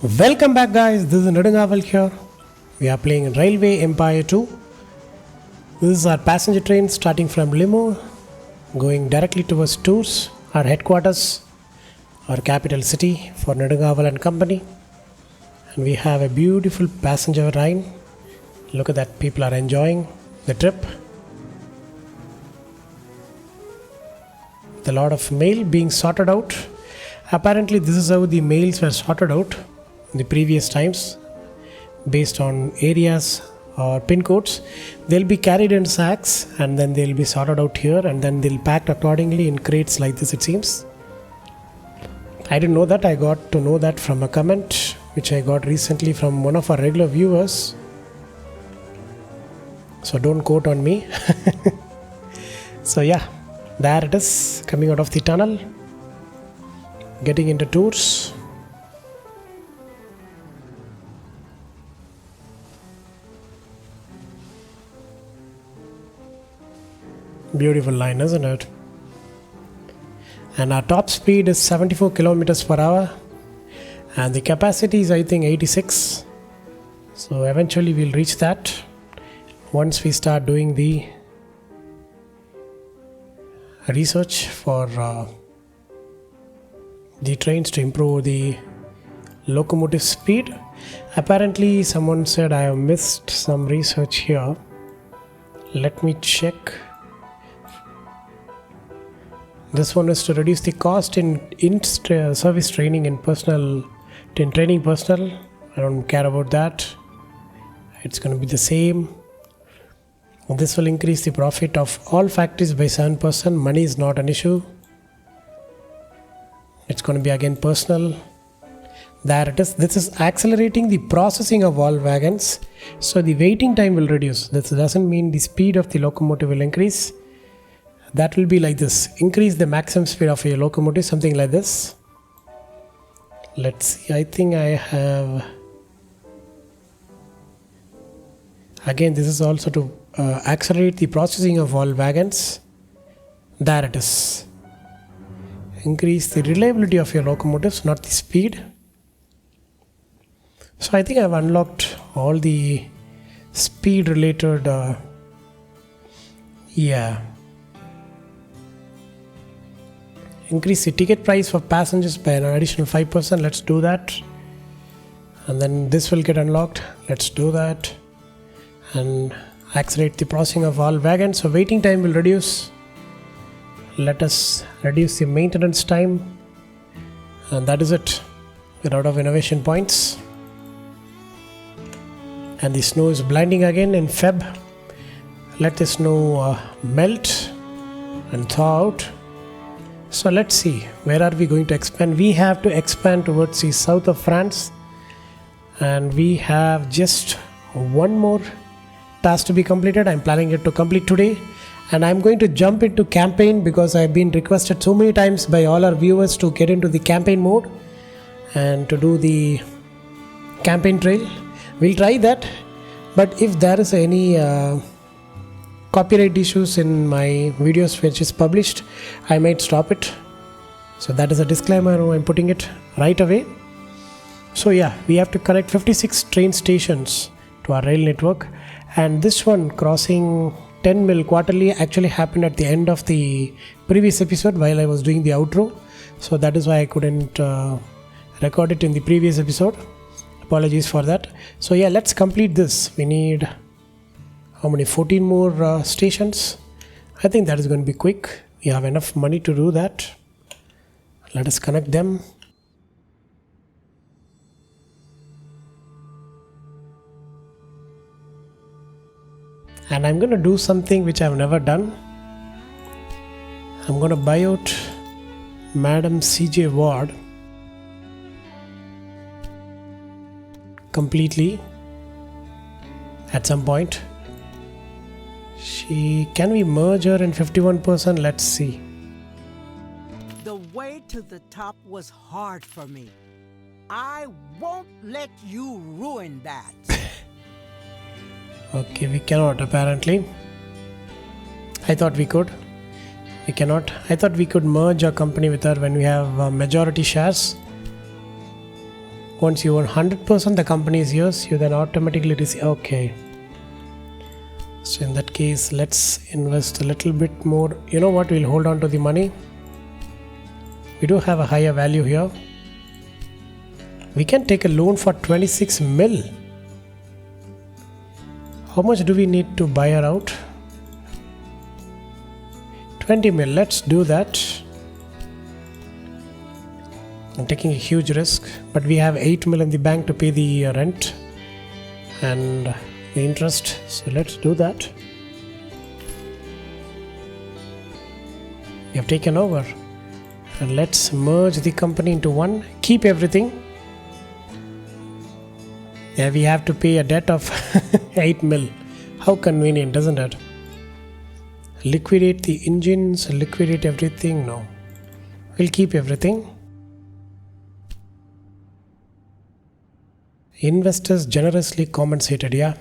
Welcome back, guys. This is Nedungavel here. We are playing Railway Empire 2. This is our passenger train starting from Limo, going directly towards Tours, our headquarters, our capital city for Nedungavel and company. And we have a beautiful passenger ride. Look at that, people are enjoying the trip. A lot of mail being sorted out. Apparently, this is how the mails were sorted out in the previous times, based on areas or pin codes. They'll be carried in sacks and then they'll be sorted out here, and then they'll packed accordingly in crates like this, it seems. I didn't know that. I got to know that from a comment which I got recently from one of our regular viewers. So don't quote on me. So yeah, there it is, coming out of the tunnel, getting into Tours. Beautiful line, isn't it? And our top speed is 74 kilometers per hour, and the capacity is, I think, 86. So eventually we'll reach that once we start doing the research for the trains to improve the locomotive speed. Apparently someone said I have missed some research here. Let me check. This one is to reduce the cost in service training in training personnel. I don't care about that. It's going to be the same. This will increase the profit of all factories by 7%. Money is not an issue. It's going to be again personal. There it is. This is accelerating the processing of all wagons. So the waiting time will reduce. This doesn't mean the speed of the locomotive will increase. That will be like this. Increase the maximum speed of your locomotive, something like this. Let's see. I think I have... Again, this is also to accelerate the processing of all wagons. There it is. Increase the reliability of your locomotives, not the speed. So I think I've unlocked all the speed related increase the ticket price for passengers by an additional 5%. Let's do that. And then this will get unlocked. Let's do that. And accelerate the processing of all wagons. So waiting time will reduce. Let us reduce the maintenance time. And that is it. We're out of innovation points. And the snow is blinding again in Feb. Let the snow melt and thaw out. So let's see, where are we going to expand? We have to expand towards the south of France, and we have just one more task to be completed. I'm planning it to complete today, and I'm going to jump into campaign because I've been requested so many times by all our viewers to get into the campaign mode and to do the campaign trail. We'll try that, but if there is any copyright issues in my videos which is published, I might stop it. So that is a disclaimer. I'm putting it right away. So yeah, we have to connect 56 train stations to our rail network, and this one crossing 10 mil quarterly actually happened at the end of the previous episode while I was doing the outro. So that is why I couldn't record it in the previous episode. Apologies for that. So yeah, let's complete this. We need how many? 14 more stations. I think that is going to be quick. We have enough money to do that. Let us connect them. And I'm going to do something which I've never done. I'm going to buy out Madam CJ Ward completely at some point. Can we merge her in 51%? Let's see. The way to the top was hard for me. I won't let you ruin that. Okay, we cannot apparently. I thought we could. We cannot. I thought we could merge our company with her when we have majority shares. Once you own 100%, the company is yours. You then automatically receive. Okay. So in that case, let's invest a little bit more. You know what? We'll hold on to the money. We do have a higher value here. We can take a loan for 26 mil. How much do we need to buy her out? 20 mil. Let's do that. I'm taking a huge risk, but we have 8 mil in the bank to pay the rent and the interest. So let's do that. We have taken over. And let's merge the company into one. Keep everything. Yeah, we have to pay a debt of 8 mil. How convenient, isn't it? Liquidate the engines, liquidate everything. No. We'll keep everything. Investors generously compensated, yeah.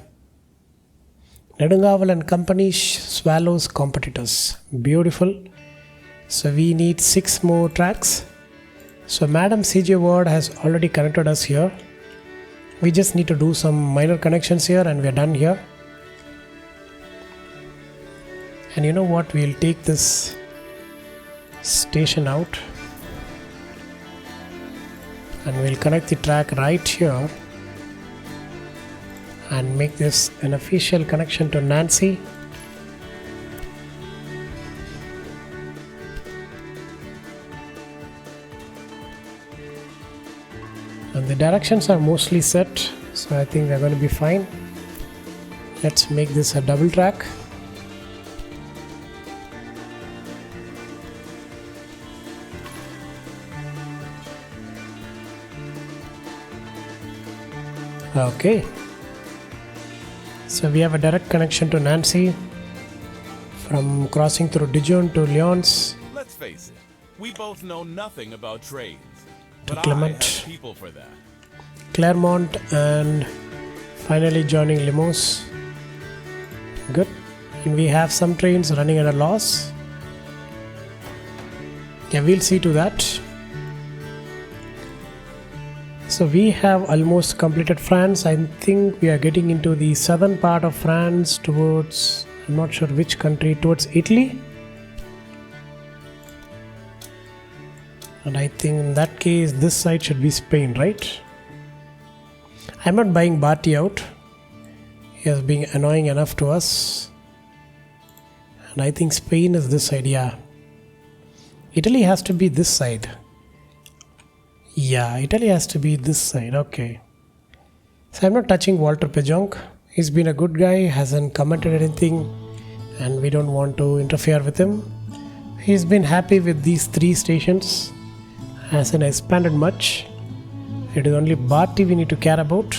Nedungaval and company swallows competitors. Beautiful. So we need 6 more tracks. So Madam CJ Ward has already connected us here. We just need to do some minor connections here and we're done here. And you know what? We'll take this station out and we'll connect the track right here and make this an official connection to Nancy. And the directions are mostly set, so I think they're going to be fine. Let's make this a double track. Okay. So we have a direct connection to Nancy from crossing through Dijon to Lyons. Let's face it, we both know nothing about trains. To But Clement. I have people for that. Clermont and finally joining Limos. Good. And we have some trains running at a loss. Yeah, we'll see to that. So we have almost completed France. I think we are getting into the southern part of France towards, I'm not sure which country, towards Italy. And I think in that case, this side should be Spain, right? I'm not buying Barty out. He has been annoying enough to us. And I think Spain is this side, yeah. Italy has to be this side. Yeah, Italy has to be this side, okay. So I'm not touching Walter Pejonk. He's been a good guy, hasn't commented anything, and we don't want to interfere with him. He's been happy with these 3 stations. Hasn't expanded much. It is only Barty we need to care about.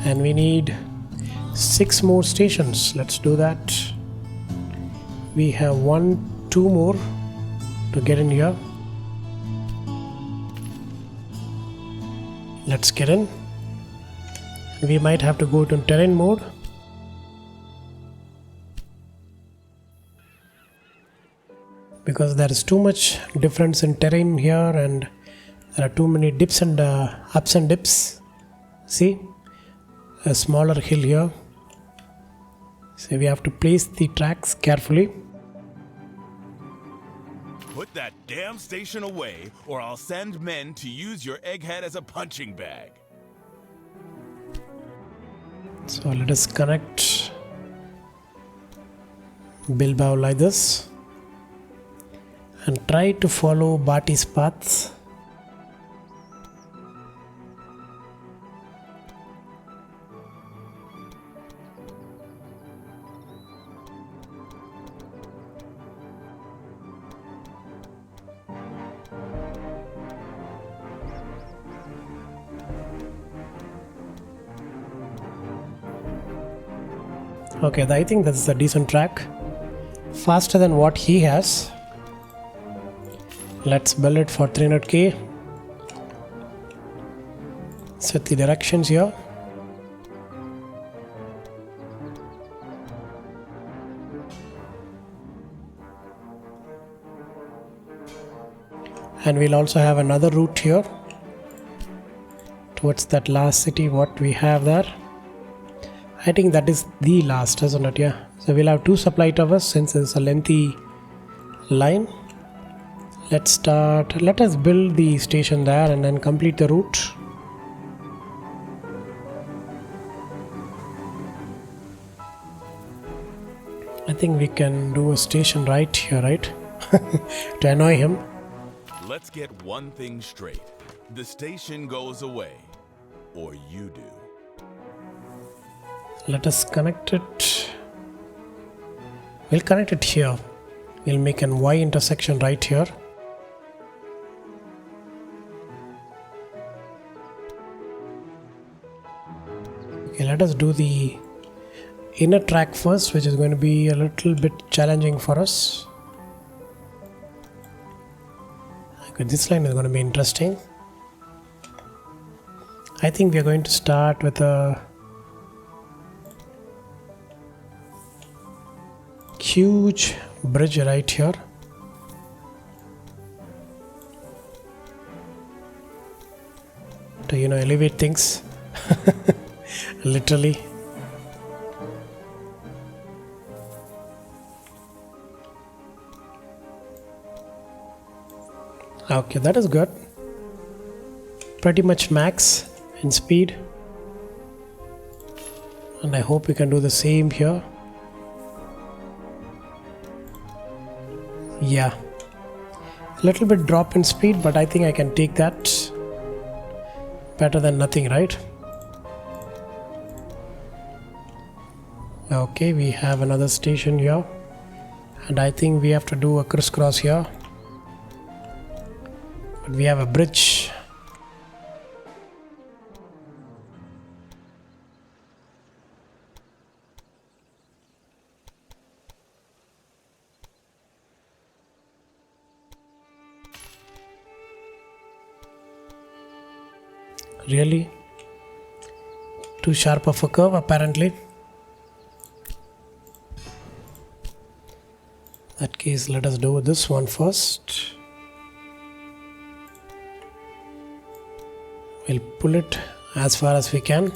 And we need 6 more stations. Let's do that. We have 2 more to get in here. Let's get in. We might have to go to terrain mode. Because there is too much difference in terrain here and there are too many dips and ups and dips. See, a smaller hill here. So we have to place the tracks carefully. Put that damn station away, or I'll send men to use your egghead as a punching bag. So let us connect Bilbao like this and try to follow Barty's paths. Okay, I think that's a decent track. Faster than what he has. Let's build it for 300k. Set the directions here. And we'll also have another route here towards that last city. What we have there, I think that is the last, isn't it? Yeah. So we'll have 2 supply towers since it's a lengthy line. Let us build the station there and then complete the route. I think we can do a station right here, right? To annoy him. Let's get one thing straight. The station goes away, or you do. Let us connect it. We'll connect it here. We'll make an Y intersection right here. Okay, let us do the inner track first, which is going to be a little bit challenging for us. Okay, this line is going to be interesting. I think we are going to start with a huge bridge right here. To elevate things. Literally. Okay, that is good. Pretty much max in speed. And I hope we can do the same here. Yeah. A little bit drop in speed, but I think I can take that. Better than nothing, right? Okay, we have another station here. And I think we have to do a crisscross here. But we have a bridge. Really? Too sharp of a curve, apparently. In that case, let us do this one first. We'll pull it as far as we can.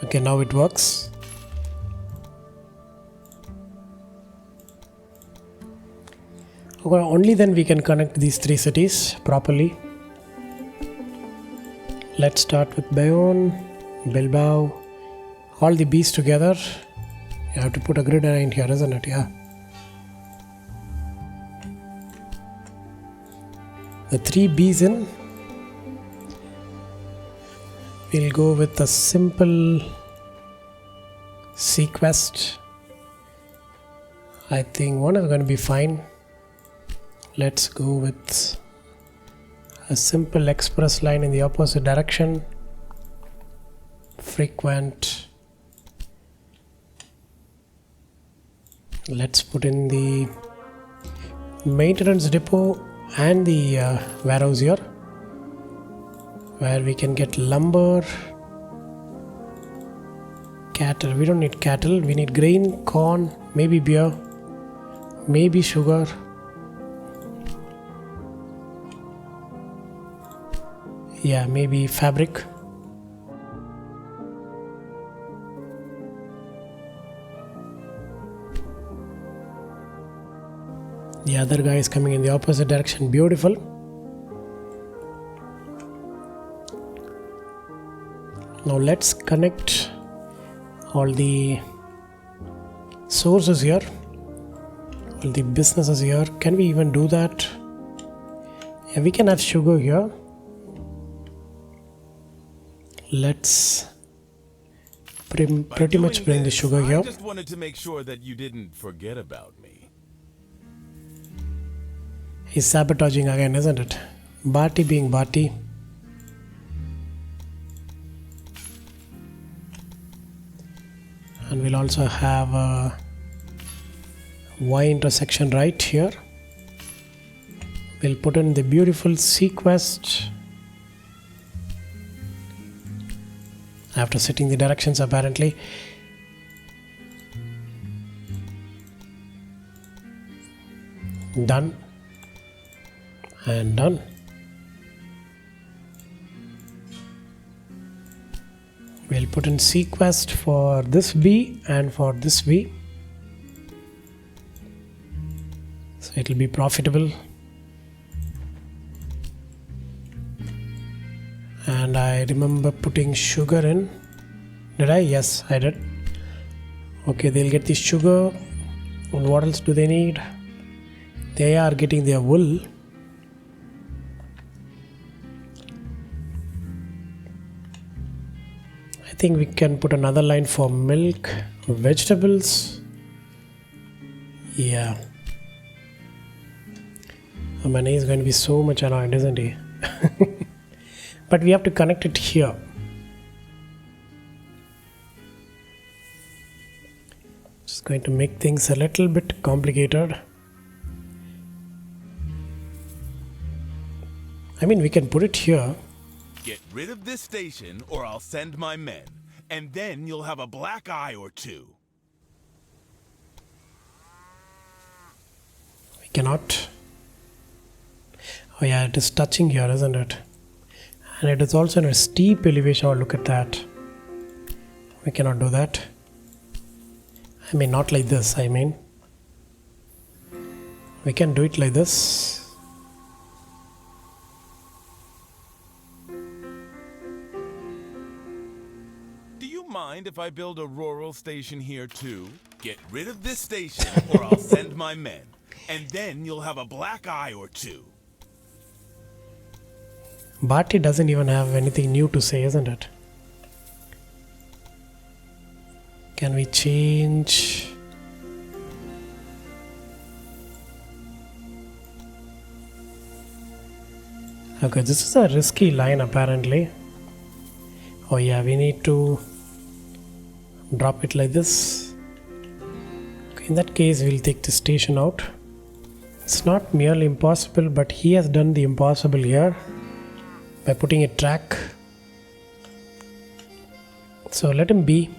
Okay, now it works. Okay, only then we can connect these 3 cities properly. Let's start with Bayonne, Bilbao, all the B's together. You have to put a grid line here, isn't it? Yeah. The 3 B's in. We'll go with a simple sequest. I think one is going to be fine. Let's go with a simple express line in the opposite direction. Frequent. Let's put in the maintenance depot and the warehouse here, where we can get lumber, cattle. We don't need cattle, we need grain, corn, maybe beer, maybe sugar. Yeah, maybe fabric. The other guy is coming in the opposite direction. Beautiful. Now let's connect all the sources here, all the businesses here. Can we even do that? Yeah, we can have sugar here. Let's pretty much bring the sugar here. I just wanted to make sure that you didn't forget about me. He's sabotaging again, isn't it? Barty being Barty. And we'll also have a Y intersection right here. We'll put in the beautiful sequest. After setting the directions, apparently. Done. And done. put in sequest for this B and for this B. So it will be profitable. And I remember putting sugar in. Did I? Yes, I did. Okay, they'll get the sugar. And what else do they need? They are getting their wool. I think we can put another line for milk, vegetables. Yeah. Mane is going to be so much annoyed, isn't he? But we have to connect it here. It's going to make things a little bit complicated. I mean, we can put it here. Get rid of this station or I'll send my men. And then you'll have a black eye or two. We cannot. Oh yeah, it is touching here, isn't it? And it is also in a steep elevation. Oh, look at that. We cannot do that. I mean, not like this, I mean. We can do it like this. Do you mind if I build a rural station here too? Get rid of this station or I'll send my men. And then you'll have a black eye or two. Barty doesn't even have anything new to say, isn't it? Can we change? Okay, this is a risky line apparently. Oh yeah, we need to drop it like this. Okay, in that case, we'll take the station out. It's not merely impossible, but he has done the impossible here by putting a track. So let him be.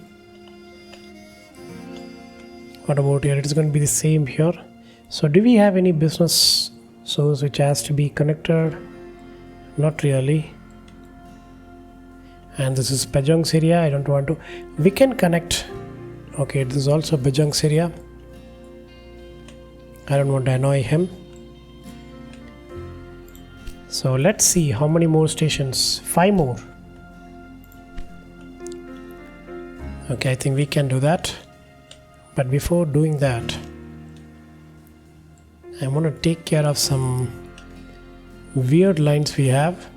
What about here? It is going to be the same here. So do we have any business source which has to be connected? Not really. And this is Pejong's area. I don't want to. We can connect. Okay, this is also Pejong's area. I don't want to annoy him. So let's see how many more stations. 5 more. Okay, I think we can do that. But before doing that, I want to take care of some weird lines we have.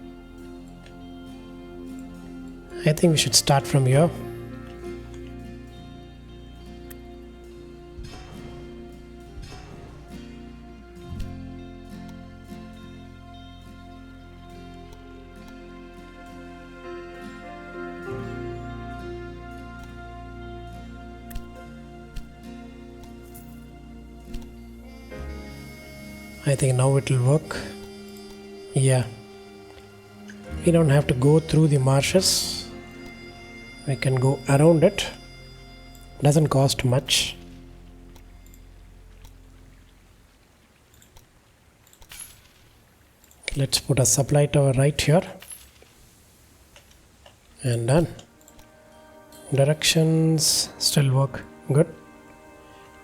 I think we should start from here. I think now it will work. Yeah. We don't have to go through the marshes. We can go around it. Doesn't cost much. Let's put a supply tower right here. And done. Directions still work. Good.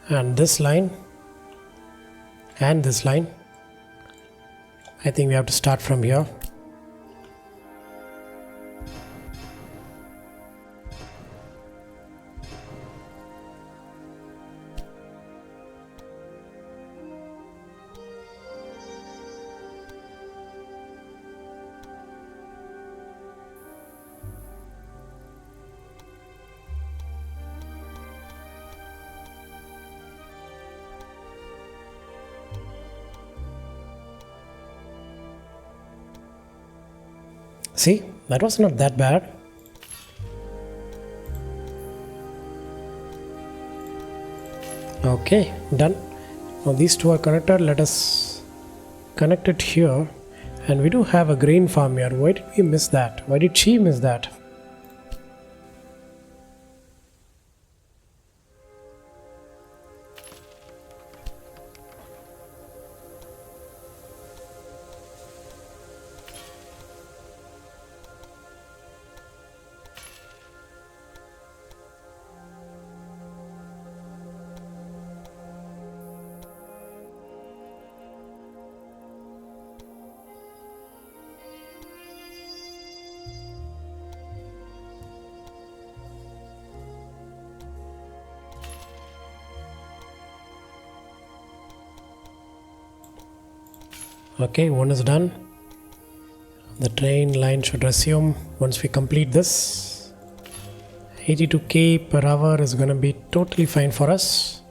And this line. And this line. I think we have to start from here. See, that was not that bad. Okay, done. Now these two are connected. Let us connect it here. And we do have a grain farm here. Why did we miss that? Why did she miss that? Okay, one is done. The train line should resume once we complete this. 82k per hour is going to be totally fine for us.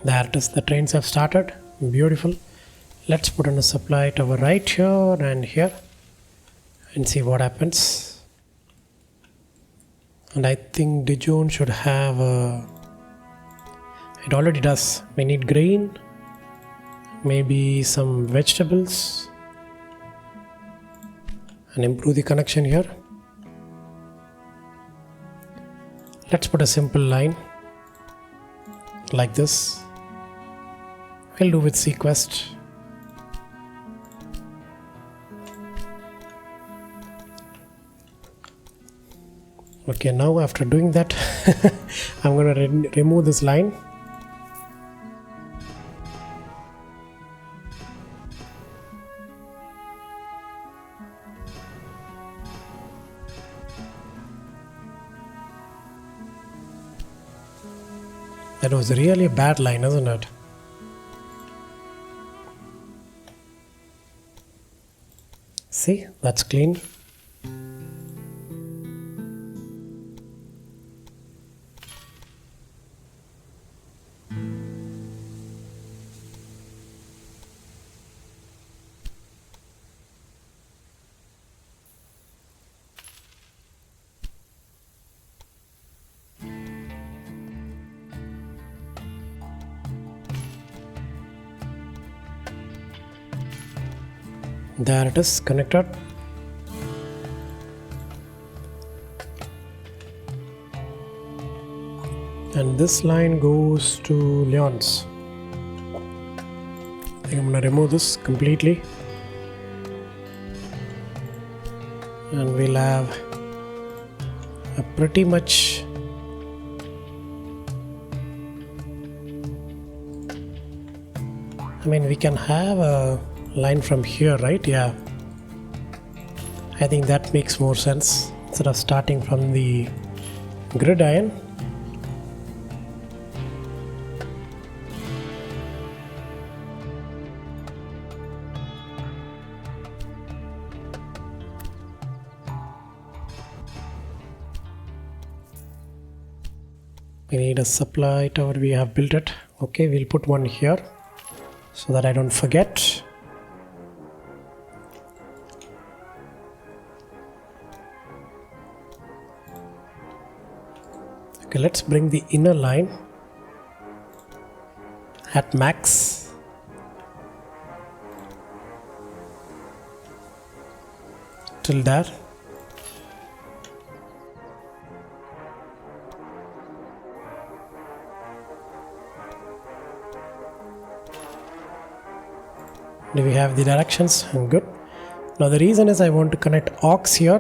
There it is, the trains have started. Beautiful. Let's put in a supply tower right here and here and see what happens. And I think Dijon should have it already does. We need grain, maybe some vegetables, and improve the connection here. Let's put a simple line like this. We'll do with Sequest. Okay, now after doing that, I'm going to remove this line. That was really a bad line, isn't it? See, that's clean. There it is, connected. And this line goes to Lyons. I think I'm going to remove this completely. And we'll have a pretty much we can have a line from here, right? Yeah, I think that makes more sense instead of starting from the gridiron. We need a supply tower. We have built it. Okay, we'll put one here so that I don't forget. Okay, let's bring the inner line at max. Till there. Do we have the directions? Good. Now the reason is I want to connect aux here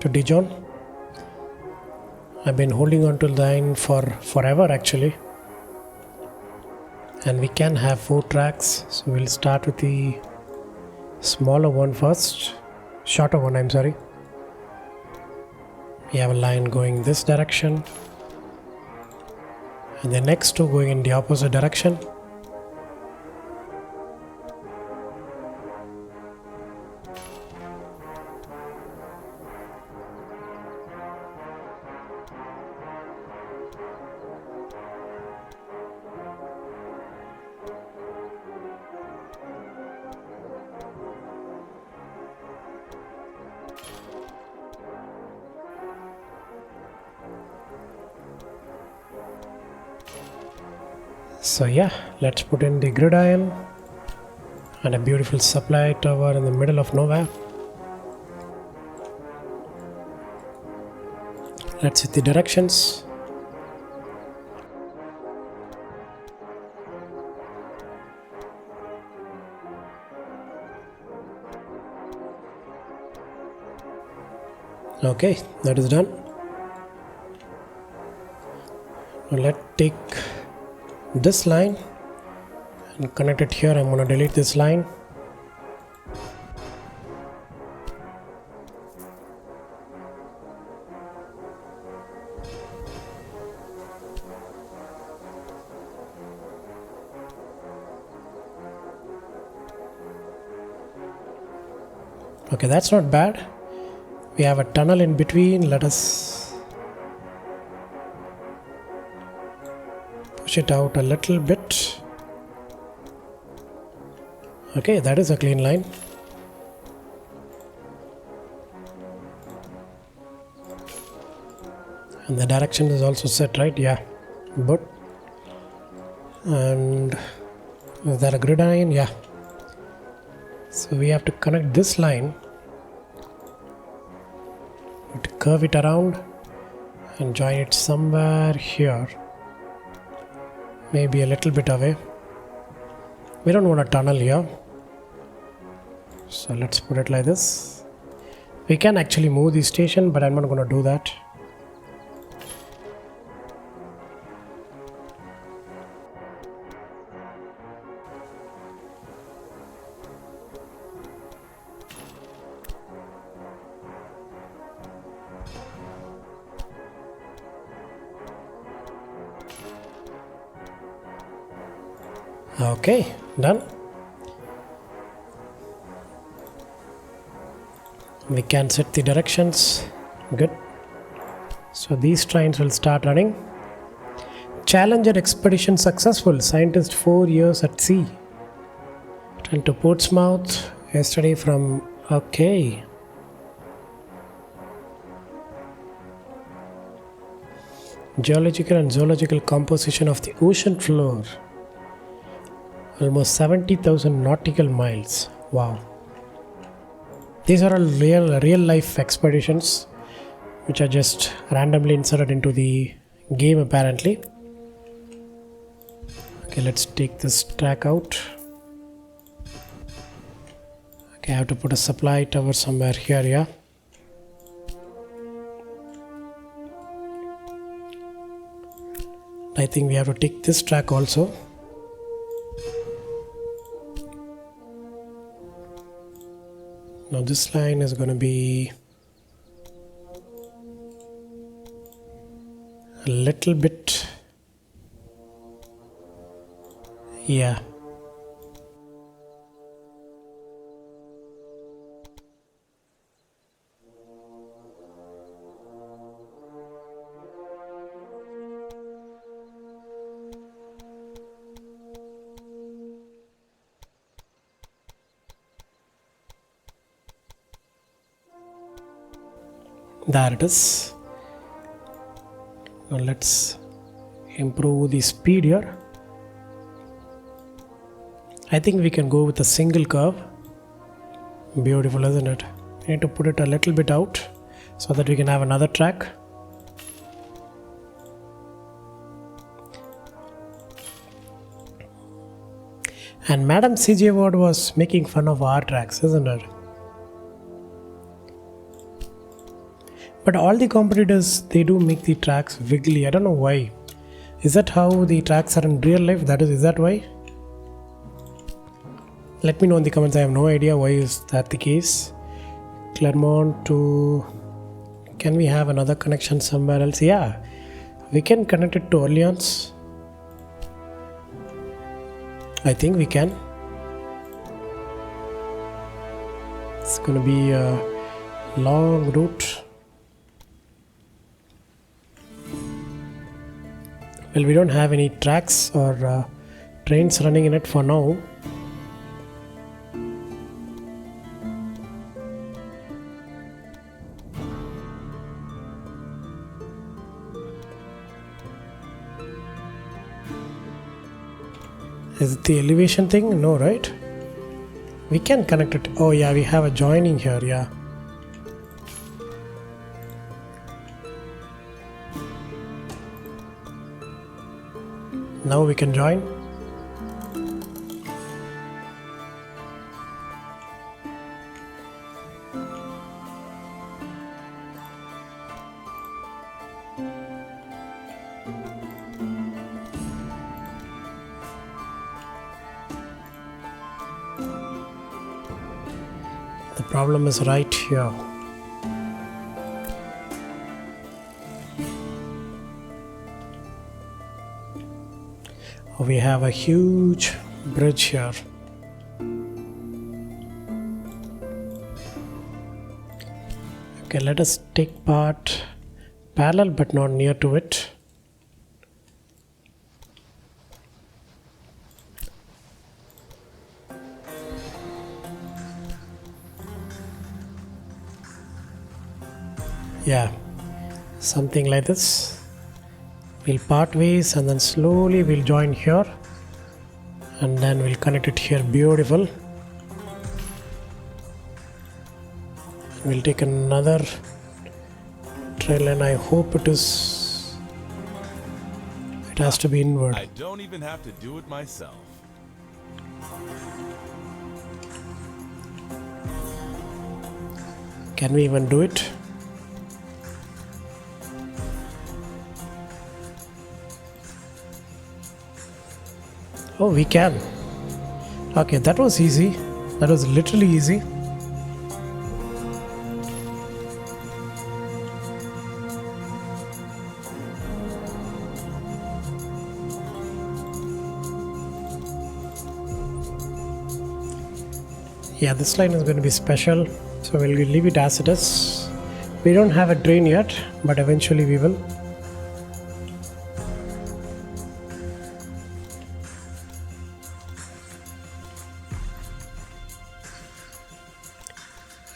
to Dijon. I've been holding on to the line for forever actually. And we can have 4 tracks. So we'll start with the smaller one first. Shorter one, I'm sorry. We have a line going this direction. And the next 2 going in the opposite direction. So yeah, let's put in the gridiron and a beautiful supply tower in the middle of nowhere. Let's hit the directions. Okay, that is done. Now let's take this line and connect it here. I'm going to delete this line. Okay, that's not bad. We have a tunnel in between. Let us push it out a little bit. Okay, that is a clean line. And the direction is also set, right? Yeah, good. And is that a grid line? Yeah. So we have to connect this line, to curve it around and join it somewhere here, maybe a little bit away. We don't want a tunnel here, so let's put it like this. We can actually move the station, but I'm not going to do that. Okay, done. We can set the directions. Good. So these trains will start running. Challenger expedition successful. Scientist 4 years at sea. Train to Portsmouth. Yesterday from... Okay. Geological and zoological composition of the ocean floor. Almost 70,000 nautical miles. Wow. These are all real life expeditions which are just randomly inserted into the game apparently. Okay, let's take this track out. Okay, I have to put a supply tower somewhere here, yeah. I think we have to take this track also. Now this line is going to be a little bit, yeah. There it is. Now let's improve the speed here. I think we can go with a single curve. Beautiful, isn't it? We need to put it a little bit out so that we can have another track. And Madam C.J. Ward was making fun of our tracks, isn't it? But all the competitors, they do make the tracks wiggly. I don't know why. Is that how the tracks are in real life? Is that why? Let me know in the comments. I have no idea why is that the case. Clermont to... Can we have another connection somewhere else? Yeah. We can connect it to Orleans. I think we can. It's going to be a long route. Well, we don't have any tracks or trains running in it for now. Is it the elevation thing? No, right? We can connect it. Oh yeah, we have a joining here, yeah. Now we can join. problem is right here. We have a huge bridge here. Okay, let us take part parallel but not near to it. Yeah, something like this. We'll part ways and then slowly we'll join here and then we'll connect it here. Beautiful. We'll take another trail and I hope it has to be inward. I don't even have to do it myself. Can we even do it? Oh, we can. Okay, that was easy. That was literally easy. Yeah, this line is going to be special, so we'll leave it as it is. We don't have a drain yet, but eventually we will.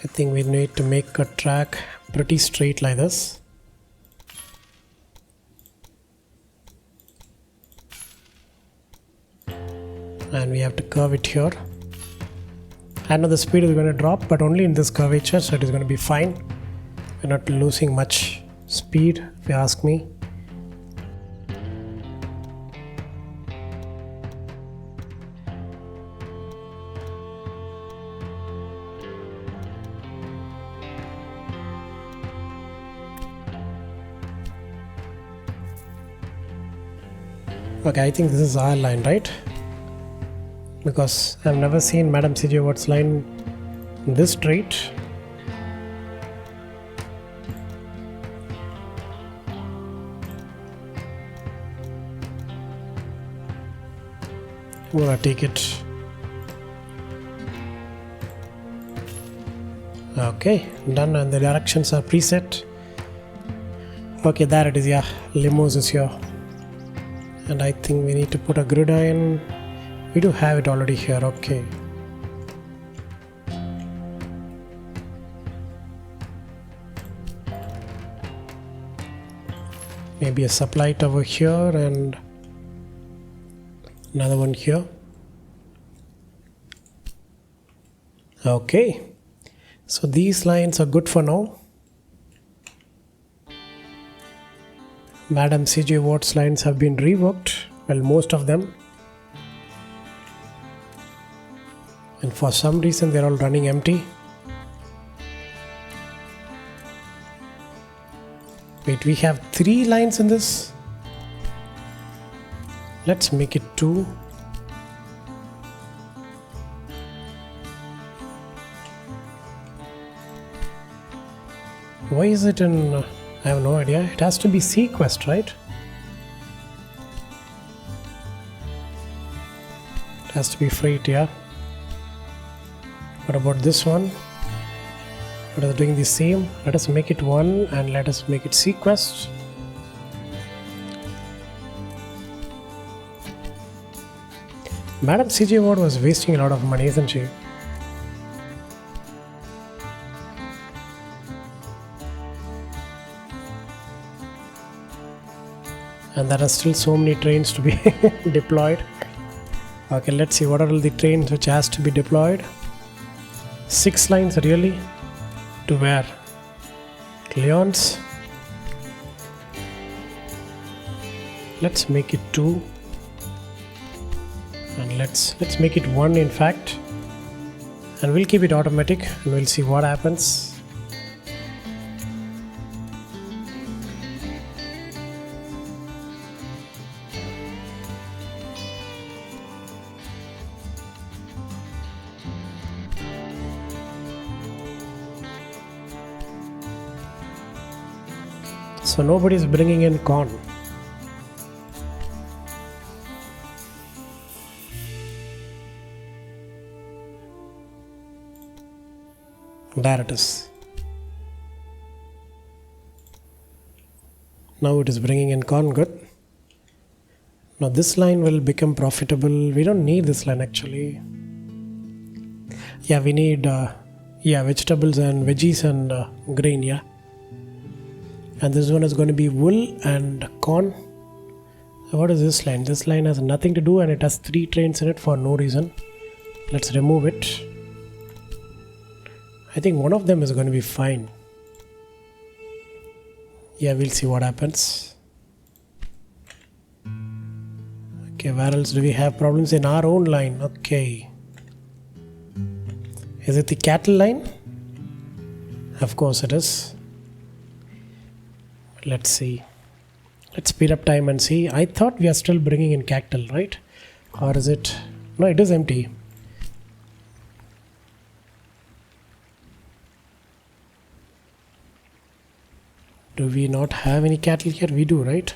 I think we need to make a track pretty straight like this. And we have to curve it here. I know the speed is going to drop, but only in this curvature, so it is going to be fine. We're not losing much speed, if you ask me. Okay, I think this is our line, right? Because I've never seen Madam C.J. Watt's line this straight. I'm gonna take it. Okay, done, and the directions are preset. Okay, there it is. Yeah, limos is here. And I think we need to put a gridiron. We do have it already here. Okay. Maybe a supply tower here and another one here. Okay. So these lines are good for now. Madam C.J. Watt's lines have been reworked. Well, most of them. And for some reason they're all running empty. Wait, we have 3 lines in this. Let's make it 2. Why is it in... I have no idea. It has to be sequest, right? It has to be freight, yeah. What about this one? What is doing the same? Let us make it 1 and let us make it sequest. Madam C.J. Watt was wasting a lot of money, isn't she? And there are still so many trains to be deployed. Okay, let's see what are all the trains which has to be deployed. 6 lines really? To where? Lyons. Let's make it 2. And let's make it 1 in fact. And we'll keep it automatic and we'll see what happens. So nobody is bringing in corn. There it is. Now it is bringing in corn. Good. Now this line will become profitable. We don't need this line actually. Yeah, we need vegetables and veggies and grain. Yeah. And this one is going to be wool and corn. What is this line? This line has nothing to do and it has 3 trains in it for no reason. Let's remove it. I think one of them is going to be fine. Yeah, we'll see what happens. Okay, where else do we have problems? In our own line? Okay. Is it the cattle line? Of course it is. Let's see. Let's speed up time and see. I thought we are still bringing in cattle, right? Or is it? No, it is empty. Do we not have any cattle here? We do, right?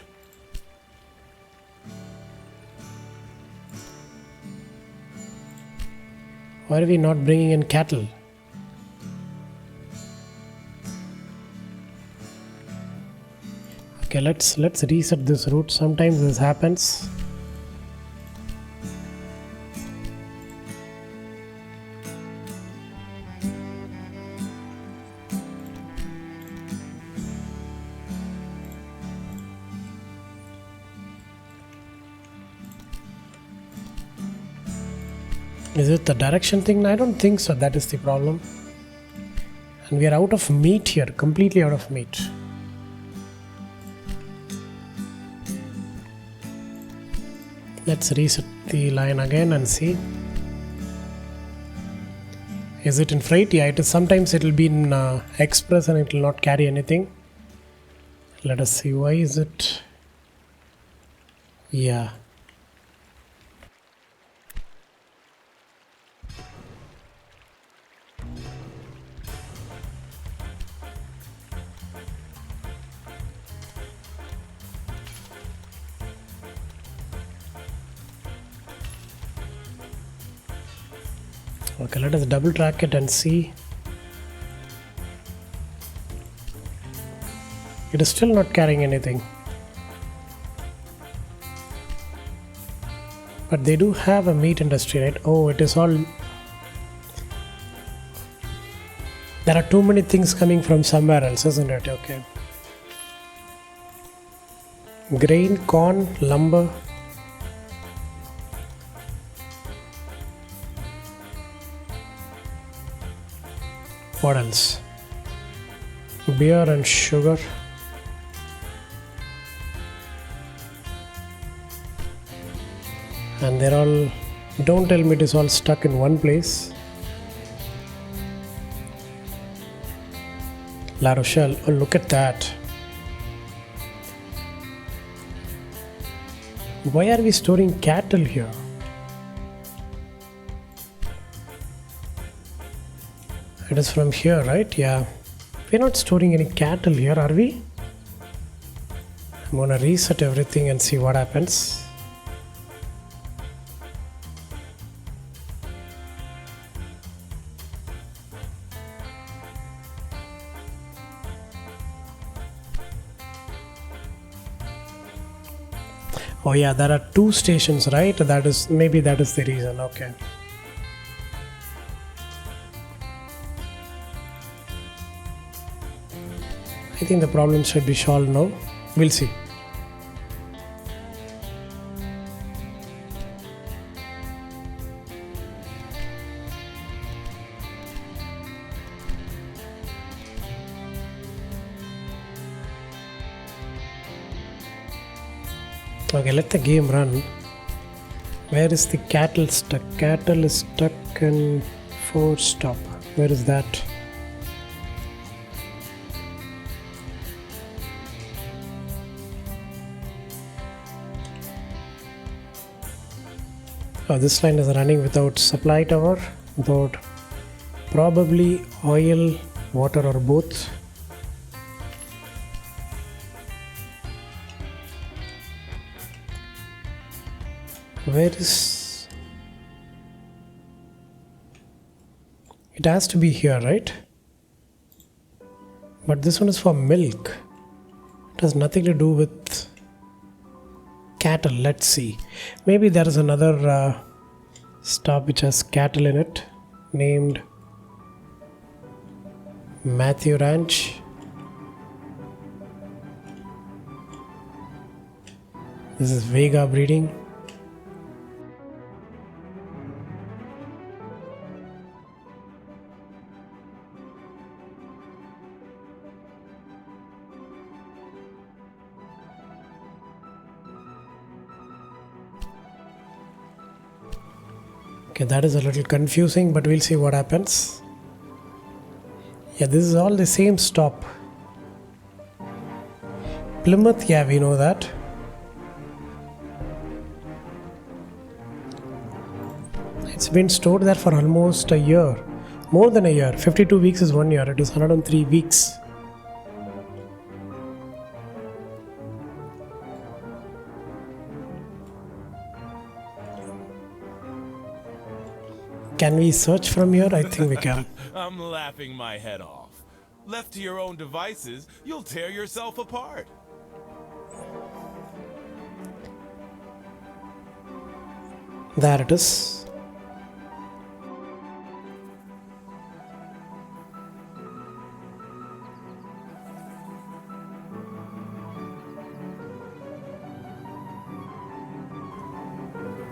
Why are we not bringing in cattle? Okay, let's reset this route. Sometimes this happens. Is it the direction thing? I don't think so. That is the problem. And we are out of meat here. Completely out of meat. Let's reset the line again and see. Is it in freight? Yeah, it is. Sometimes it will be in express and it will not carry anything. Let us see. Why is it? Yeah. Okay, let us double track it and see. It is still not carrying anything. But they do have a meat industry, right? Oh, it is all... There are too many things coming from somewhere else, isn't it? Okay. Grain, corn, lumber. What else? Beer and sugar. And they're all... Don't tell me it is all stuck in one place. La Rochelle. Oh, look at that. Why are we storing cattle here? It is from here, right? Yeah. We're not storing any cattle here, are we? I'm gonna reset everything and see what happens. Oh yeah, there are 2 stations, right? Maybe that is the reason. Okay. I think the problem should be solved now. We'll see. Okay, let the game run. Where is the cattle stuck? Cattle is stuck in 4 stop. Where is that? Oh, this line is running without supply tower, without probably oil, water or both. Where is... It has to be here, right? But this one is for milk. It has nothing to do with cattle. Let's see. Maybe there is another stop which has cattle in it, named Matthew Ranch. This is Vega breeding. Okay, that is a little confusing, but we'll see what happens. Yeah, this is all the same stop. Plymouth, yeah, we know that. It's been stored there for almost a year. More than a year. 52 weeks is 1 year. It is 103 weeks. Can we search from here? I think we can. I'm laughing my head off. Left to your own devices, you'll tear yourself apart. There it is.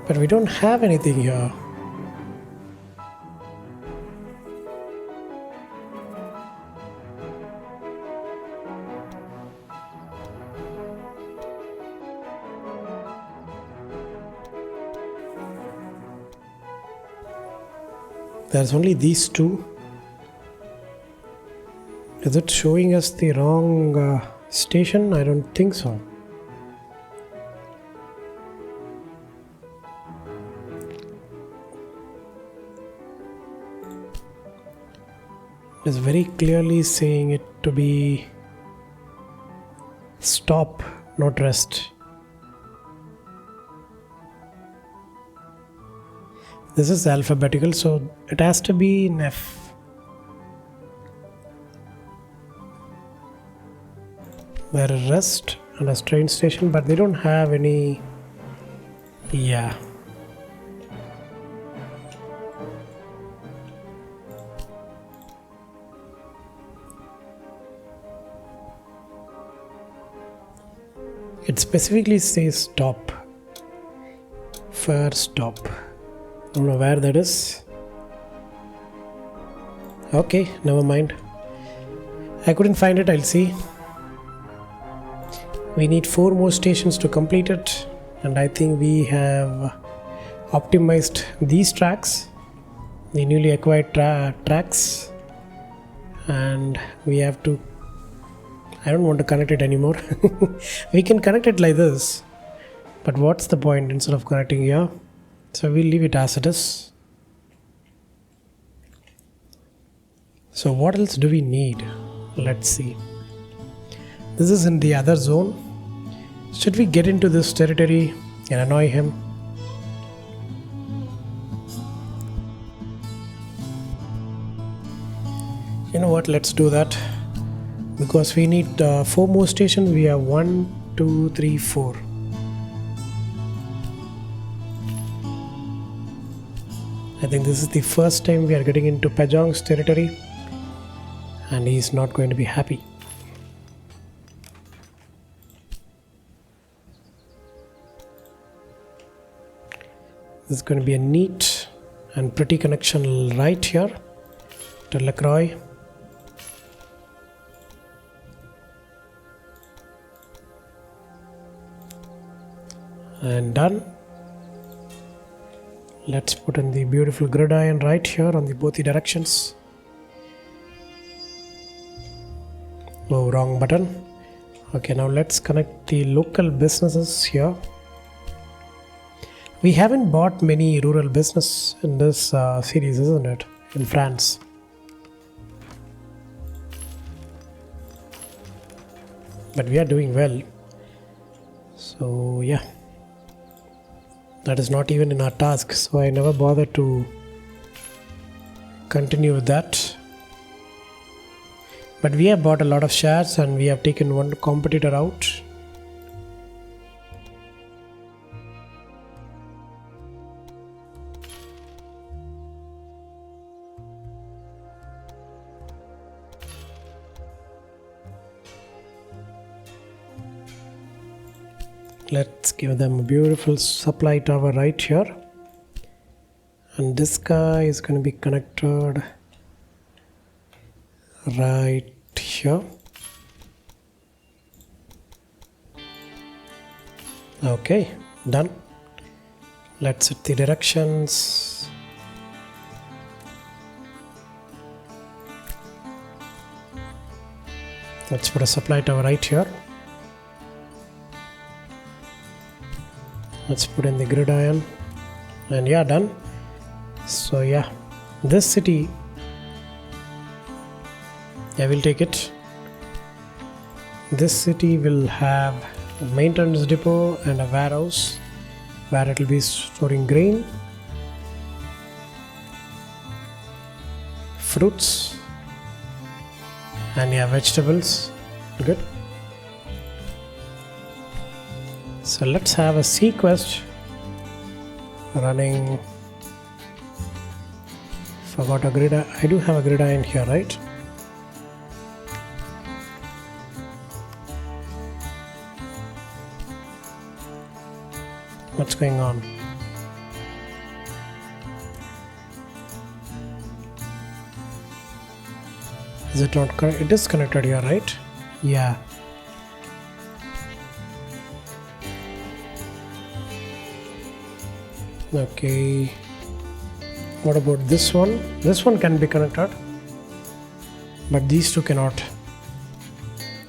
But we don't have anything here. There's only these two. Is it showing us the wrong station? I don't think so. It is very clearly saying it to be stop, not rest. This is alphabetical, so it has to be in F. There is rest and a train station, but they don't have any. Yeah. It specifically says stop. First stop. Don't know where that is. Okay, never mind. I couldn't find it, I'll see. We need 4 more stations to complete it, and I think we have optimized these tracks, the newly acquired tracks, and we have to... I don't want to connect it anymore. We can connect it like this, but what's the point instead of connecting here? So we'll leave it as it is. So what else do we need? Let's see. This is in the other zone. Should we get into this territory and annoy him? You know what, let's do that. Because we need 4 more stations. We have 1, 2, 3, 4. I think this is the first time we are getting into Pajong's territory, and he is not going to be happy. This is going to be a neat and pretty connection right here to LaCroix. And done. Let's put in the beautiful gridiron right here on the both the directions. Oh, wrong button. Okay, now let's connect the local businesses here. We haven't bought many rural business in this series, isn't it? In France. But we are doing well. So yeah. That is not even in our task, so I never bothered to continue with that. But we have bought a lot of shares and we have taken one competitor out. Let's give them a beautiful supply tower right here. And this guy is going to be connected right here. Okay, done. Let's set the directions. Let's put a supply tower right here. Let's put in the gridiron. And yeah, done. So yeah, this city, I will take it. This city will have a maintenance depot and a warehouse where it will be storing grain, fruits, and yeah, vegetables. Good. So let's have a sea quest running. Forgot a grid. I do have a gridiron here, right? What's going on? Is it not correct? It is connected here, right? Yeah. Okay. What about this one? This one can be connected, but these two cannot.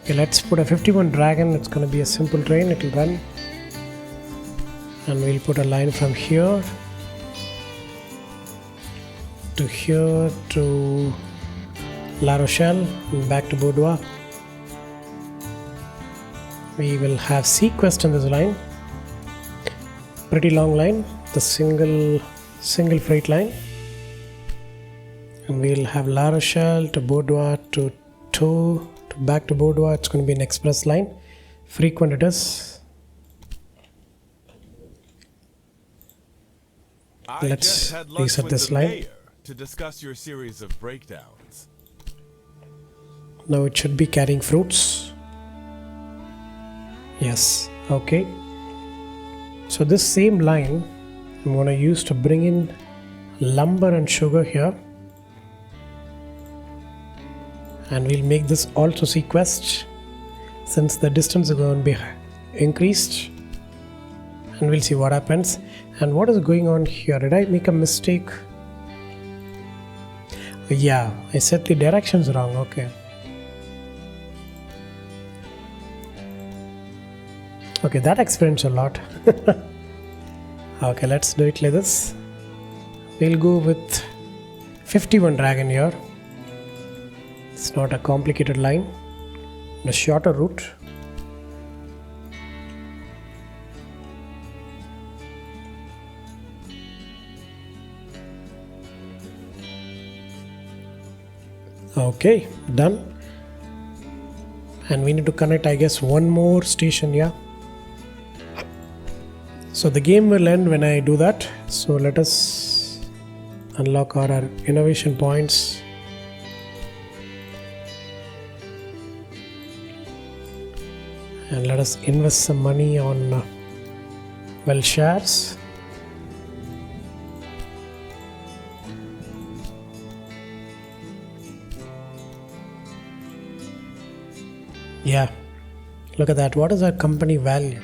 Okay, let's put a 51 Dragon. It's going to be a simple train. It will run. And we'll put a line from here to here to La Rochelle and back to Bordeaux. We will have Sequest in this line. Pretty long line. The single freight line. And we'll have La Rochelle to Bordeaux to back to Bordeaux. It's going to be an express line. Frequent it is. Let's reset this line. To discuss your series of breakdowns. Now it should be carrying fruits. Yes, okay. So this same line I'm going to use to bring in lumber and sugar here. And we'll make this also Sequest since the distance is going to be increased. And we'll see what happens. And what is going on here? Did I make a mistake? Yeah, I set the directions wrong. Okay. Okay, that explains a lot. Okay, let's do it like this. We'll go with 51 Dragon here. It's not a complicated line. A shorter route. Okay, done. And we need to connect, I guess, one more station. Yeah. So the game will end when I do that. So let us unlock our innovation points. And let us invest some money on shares. Yeah, look at that. What is our company value?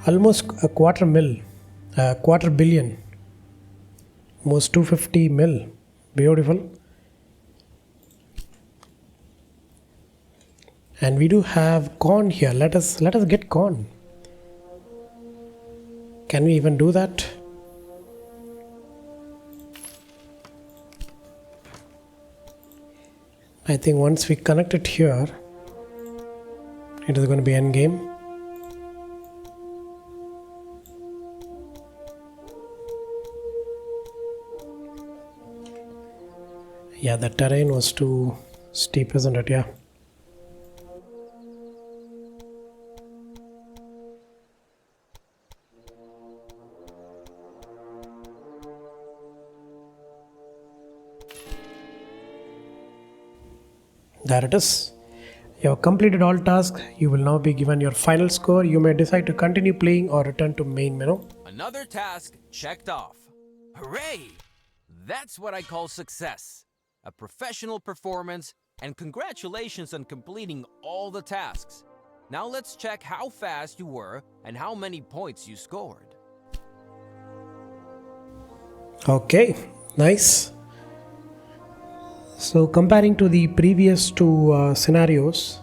Almost a quarter billion. Almost 250 mil. Beautiful. And we do have corn here. Let us get corn. Can we even do that? I think once we connect it here, it is going to be end game. Yeah, the terrain was too steep, isn't it? Yeah. There it is. You have completed all tasks. You will now be given your final score. You may decide to continue playing or return to main menu. Another task checked off. Hooray! That's what I call success. A professional performance, and congratulations on completing all the tasks. Now let's check how fast you were and how many points you scored. Okay, nice. So comparing to the previous two scenarios,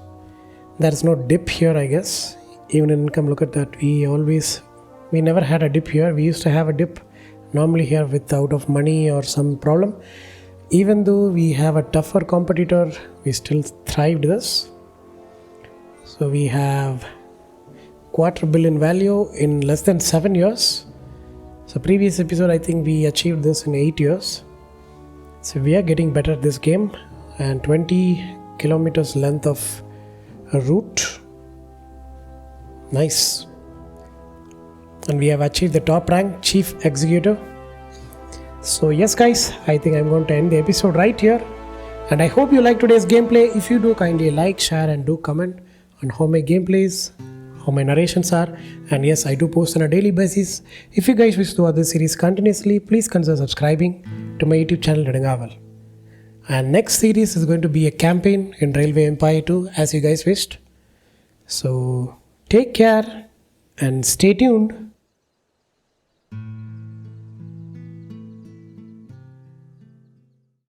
there is no dip here, I guess. Even in income, look at that. We never had a dip here. We used to have a dip normally here with out of money or some problem. Even though we have a tougher competitor, we still thrived this. So we have $250 million value in less than 7 years. So previous episode, I think we achieved this in 8 years. So we are getting better at this game, and 20 kilometers length of a route. Nice. And we have achieved the top rank, Chief Executive. So yes guys, I think I'm going to end the episode right here. And I hope you like today's gameplay. If you do, kindly like, share and do comment on how my gameplays, how my narrations are. And yes, I do post on a daily basis. If you guys wish to watch this series continuously, please consider subscribing to my YouTube channel Redangaval. And next series is going to be a campaign in Railway Empire 2 as you guys wished. So take care and stay tuned.